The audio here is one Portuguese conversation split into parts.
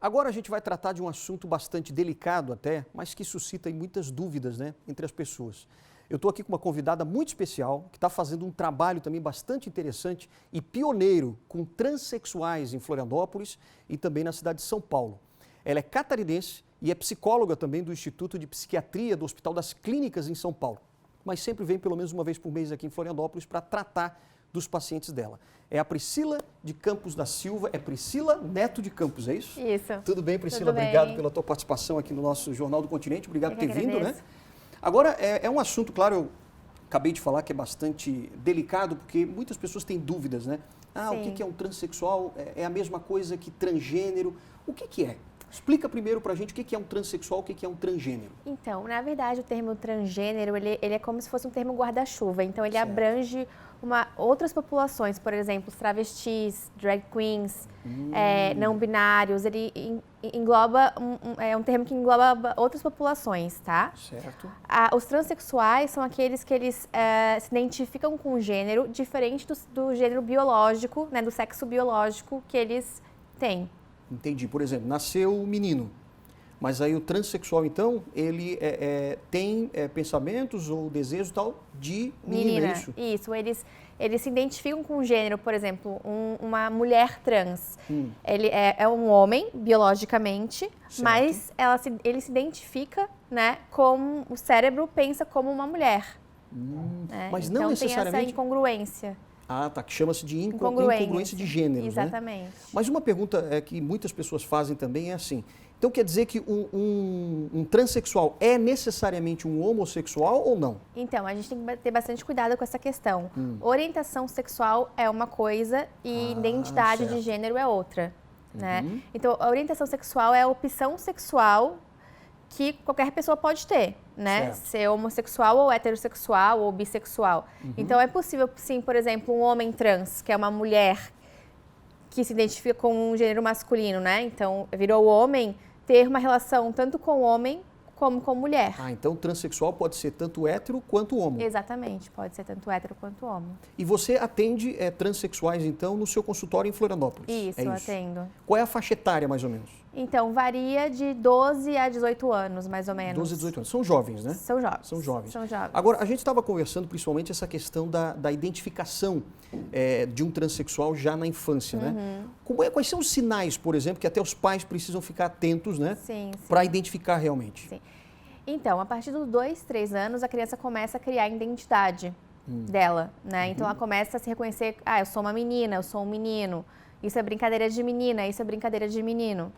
Agora a gente vai tratar de um assunto bastante delicado até, mas que suscita aí muitas dúvidas, né, entre as pessoas. Eu estou aqui com uma convidada muito especial, que está fazendo um trabalho também bastante interessante e pioneiro com transexuais em Florianópolis e também na cidade de São Paulo. Ela é catarinense e é psicóloga também do Instituto de Psiquiatria do Hospital das Clínicas em São Paulo, mas sempre vem pelo menos uma vez por mês aqui em Florianópolis para tratar dos pacientes dela. É a Priscila de Campos da Silva, é Priscila Neto de Campos, é isso? Isso. Tudo bem, Priscila? Tudo bem. Obrigado pela tua participação aqui no nosso Jornal do Continente, obrigado por ter vindo, né? Agradeço. Agora, é um assunto, claro, eu acabei de falar que é bastante delicado, porque muitas pessoas têm dúvidas, né? Ah, Sim. o que é um transexual? É a mesma coisa que transgênero? O que é? Explica primeiro pra gente o que é um transexual, o que é um transgênero. Então, na verdade, o termo transgênero, ele é como se fosse um termo guarda-chuva. Então, ele Certo. abrange outras populações, por exemplo, os travestis, drag queens, não binários. Ele engloba, é um termo que engloba outras populações, tá? Certo. Os transexuais são aqueles que eles se identificam com um gênero diferente do gênero biológico, né, do sexo biológico que eles têm. Entendi. Por exemplo, nasceu um menino, mas aí o transexual, então, ele tem pensamentos ou desejos tal de menina, é isso? Isso. Eles se identificam com um gênero, por exemplo, uma mulher trans. Ele é um homem, biologicamente, Certo. mas ele se identifica, né, como o cérebro pensa como uma mulher. Né? Mas então, não necessariamente... tem essa incongruência. Ah, tá, que chama-se de incongruência de gêneros, Exatamente. né? Mas uma pergunta que muitas pessoas fazem também é assim, então quer dizer que um transexual é necessariamente um homossexual ou não? Então, a gente tem que ter bastante cuidado com essa questão. Orientação sexual é uma coisa e identidade certo. de gênero é outra, né? Então, a orientação sexual é a opção sexual que qualquer pessoa pode ter, né? Certo. Ser homossexual ou heterossexual ou bissexual. Então, é possível, sim, por exemplo, um homem trans, que é uma mulher que se identifica com um gênero masculino, né? Então, virou homem, ter uma relação tanto com homem como com mulher. Ah, então o transexual pode ser tanto hétero quanto homo. Exatamente, pode ser tanto hétero quanto homem. E você atende transexuais, então, no seu consultório em Florianópolis? Isso, eu atendo. Qual é a faixa etária, mais ou menos? Então, varia de 12 a 18 anos, mais ou menos. 12 a 18 anos. São jovens, né? São jovens. São jovens. São jovens. Agora, a gente estava conversando principalmente essa questão da identificação de um transexual já na infância, né? Quais são os sinais, por exemplo, que até os pais precisam ficar atentos, né? Sim, sim. Para identificar realmente? Sim. Então, a partir dos 2, 3 anos, a criança começa a criar a identidade dela, né? Então, ela começa a se reconhecer, eu sou uma menina, eu sou um menino, isso é brincadeira de menina, isso é brincadeira de menino.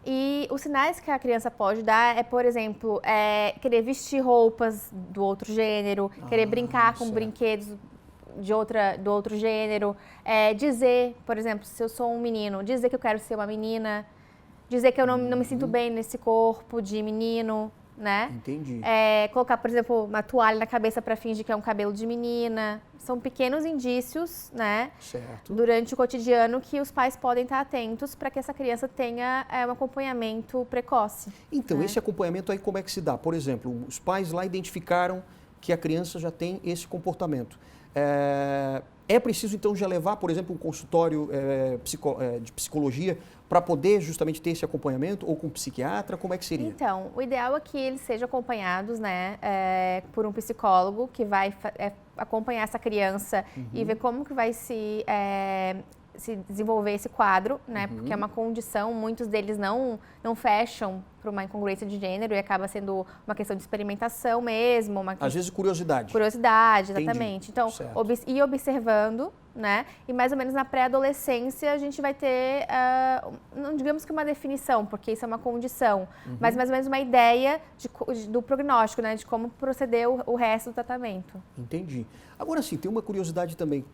E os sinais que a criança pode dar por exemplo, querer vestir roupas do outro gênero, querer brincar com certo. brinquedos do outro gênero, dizer, por exemplo, se eu sou um menino, dizer que eu quero ser uma menina, dizer que eu não me sinto bem nesse corpo de menino, né? Entendi. Colocar, por exemplo, uma toalha na cabeça para fingir que é um cabelo de menina. São pequenos indícios, né? Certo. Durante o cotidiano que os pais podem estar atentos para que essa criança tenha um acompanhamento precoce. Então, esse acompanhamento aí como é que se dá? Por exemplo, os pais lá identificaram que a criança já tem esse comportamento. É preciso, então, já levar, por exemplo, um consultório de psicologia para poder justamente ter esse acompanhamento, ou com um psiquiatra? Como é que seria? Então, o ideal é que eles sejam acompanhados, né, por um psicólogo que vai acompanhar essa criança e ver como que vai se desenvolver esse quadro, né, porque é uma condição, muitos deles não fecham para uma incongruência de gênero e acaba sendo uma questão de experimentação mesmo. Às vezes curiosidade. Curiosidade, exatamente. Entendi. Então, ir observando, né, e mais ou menos na pré-adolescência a gente vai ter, não digamos que uma definição, porque isso é uma condição, mas mais ou menos uma ideia do prognóstico, né, de como proceder o resto do tratamento. Entendi. Agora sim, tem uma curiosidade também.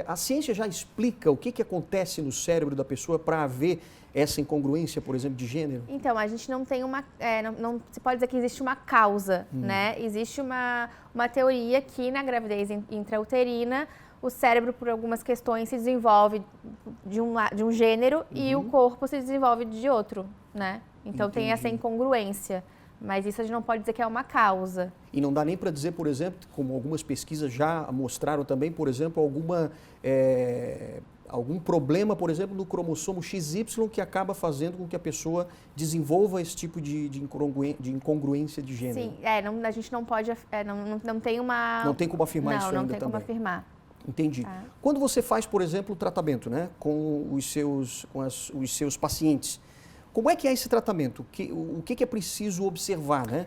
A ciência já explica o que acontece no cérebro da pessoa para haver essa incongruência, por exemplo, de gênero? Então, a gente não tem não se pode dizer que existe uma causa, né? Existe uma teoria que na gravidez intrauterina o cérebro, por algumas questões, se desenvolve de um gênero e o corpo se desenvolve de outro, né? Então, tem essa incongruência. Mas isso a gente não pode dizer que é uma causa. E não dá nem para dizer, por exemplo, como algumas pesquisas já mostraram também, por exemplo, algum problema, por exemplo, no cromossomo XY que acaba fazendo com que a pessoa desenvolva esse tipo de incongruência de gênero. Sim, a gente não pode, não tem uma... Não tem como afirmar isso ainda também. Não tem como afirmar. Entendi. Tá. Quando você faz, por exemplo, o tratamento, né, com os seus pacientes, como é que é esse tratamento? O que é preciso observar, né?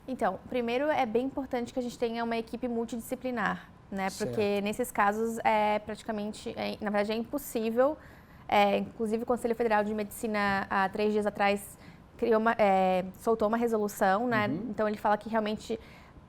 Então, primeiro é bem importante que a gente tenha uma equipe multidisciplinar, né? Porque nesses casos na verdade é impossível. Inclusive o Conselho Federal de Medicina, há 3 dias atrás, soltou uma resolução, né? Então ele fala que realmente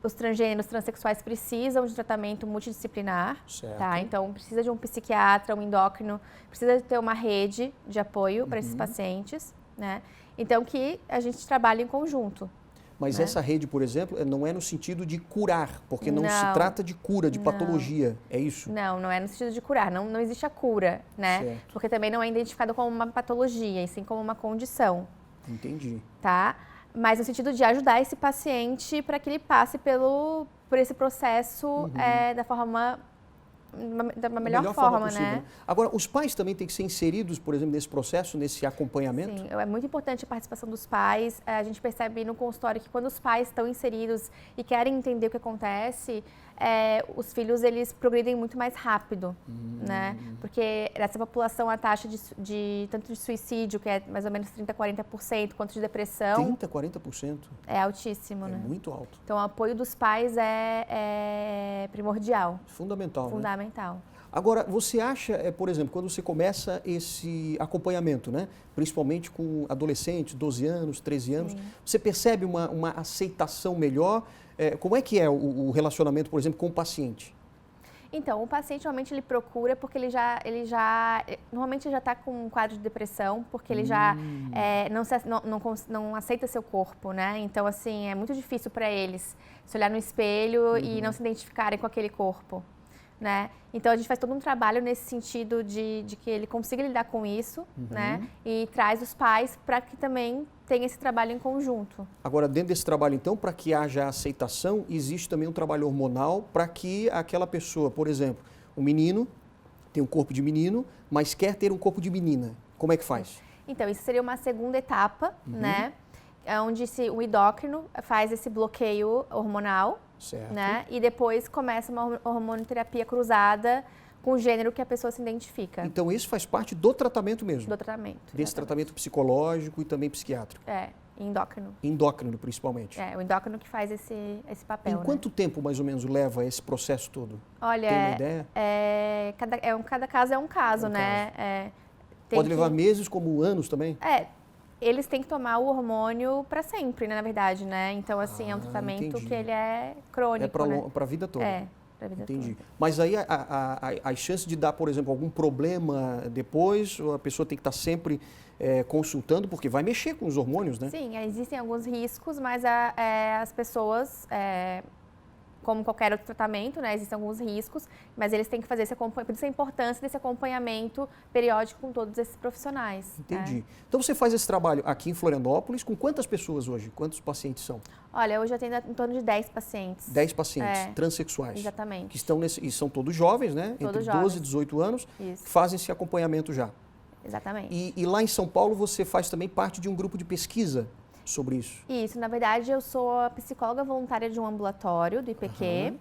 os transgêneros, transexuais precisam de tratamento multidisciplinar, tá? Então precisa de um psiquiatra, um endócrino, precisa ter uma rede de apoio para esses pacientes, né? Então que a gente trabalhe em conjunto. Mas né? Essa rede, por exemplo, não é no sentido de curar, porque não se trata de cura, de patologia, é isso? Não é no sentido de curar, não existe a cura, né? Certo. Porque também não é identificado como uma patologia, e sim como uma condição. Entendi. Tá? Mas no sentido de ajudar esse paciente para que ele passe por esse processo da melhor forma, possível, né? Agora, os pais também têm que ser inseridos, por exemplo, nesse processo, nesse acompanhamento? Sim, é muito importante a participação dos pais. A gente percebe no consultório que quando os pais estão inseridos e querem entender o que acontece, os filhos eles progridem muito mais rápido, né? Porque nessa população a taxa tanto de suicídio, que é mais ou menos 30% a 40%, quanto de depressão... 30%, 40%? É altíssimo, né? É muito alto. Então o apoio dos pais é primordial. Fundamental, Fundamental. Né? Agora, você acha, por exemplo, quando você começa esse acompanhamento, né? Principalmente com adolescentes, 12 anos, 13 anos, você percebe uma aceitação melhor? Como é que é o relacionamento, por exemplo, com o paciente? Então, o paciente normalmente ele procura porque normalmente já está com um quadro de depressão, porque ele já não aceita seu corpo, né? Então, assim, é muito difícil para eles se olhar no espelho e não se identificarem com aquele corpo. Né? Então a gente faz todo um trabalho nesse sentido de que ele consiga lidar com isso, né? E traz os pais para que também tenha esse trabalho em conjunto. Agora, dentro desse trabalho, então, para que haja aceitação, existe também um trabalho hormonal para que aquela pessoa, por exemplo, o menino tem um corpo de menino, mas quer ter um corpo de menina. Como é que faz? Então, isso seria uma segunda etapa, né? Onde o endócrino faz esse bloqueio hormonal. Certo. Né? E depois começa uma hormonoterapia cruzada com o gênero que a pessoa se identifica. Então isso faz parte do tratamento mesmo? Do tratamento. Desse tratamento psicológico e também psiquiátrico? Endócrino. Endócrino, principalmente? O endócrino que faz esse papel. Em quanto tempo, mais ou menos, leva esse processo todo? Olha, tem uma ideia? Cada caso é um caso, né? Pode levar meses, como anos também? Eles têm que tomar o hormônio para sempre, né, na verdade, né? Então, assim, é um tratamento que ele é crônico, para a vida toda? Para a vida toda. Mas aí as chances de dar, por exemplo, algum problema depois, ou a pessoa tem que estar sempre consultando, porque vai mexer com os hormônios, né? Sim, existem alguns riscos, mas as pessoas... como qualquer outro tratamento, né? Existem alguns riscos, mas eles têm que fazer esse acompanhamento, por isso a importância desse acompanhamento periódico com todos esses profissionais. Entendi. Né? Então você faz esse trabalho aqui em Florianópolis, com quantas pessoas hoje? Quantos pacientes são? Olha, hoje eu atendo em torno de 10 pacientes. 10 pacientes, transexuais. Exatamente. Que estão e são todos jovens, né? Todos Entre 12 e 18 anos, isso. Que fazem esse acompanhamento já. Exatamente. E lá em São Paulo você faz também parte de um grupo de pesquisa sobre isso? Isso, na verdade eu sou a psicóloga voluntária de um ambulatório do IPQ,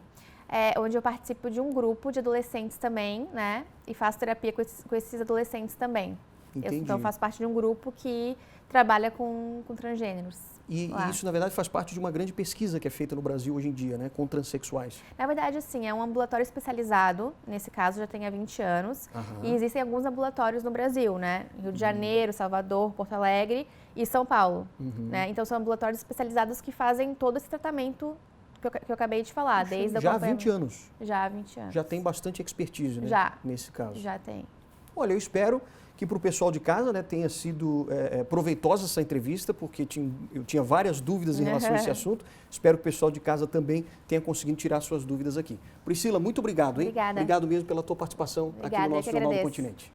onde eu participo de um grupo de adolescentes também, né? E faço terapia com esses adolescentes também. Então eu faço parte de um grupo que trabalha com transgêneros. E isso, na verdade, faz parte de uma grande pesquisa que é feita no Brasil hoje em dia, né? Com transexuais. Na verdade, assim, é um ambulatório especializado, nesse caso já tem há 20 anos, e existem alguns ambulatórios no Brasil, né? Rio de Janeiro, Salvador, Porto Alegre e São Paulo, né? Então são ambulatórios especializados que fazem todo esse tratamento que eu acabei de falar, desde já há 20 anos? Já há 20 anos. Já tem bastante expertise, né? Já. Nesse caso. Já tem. Olha, eu espero que para o pessoal de casa, né, tenha sido proveitosa essa entrevista, porque eu tinha várias dúvidas em relação a esse assunto. Espero que o pessoal de casa também tenha conseguido tirar suas dúvidas aqui. Priscila, muito obrigado, hein? Obrigada. Obrigado mesmo pela tua participação aqui no nosso Jornal do Continente.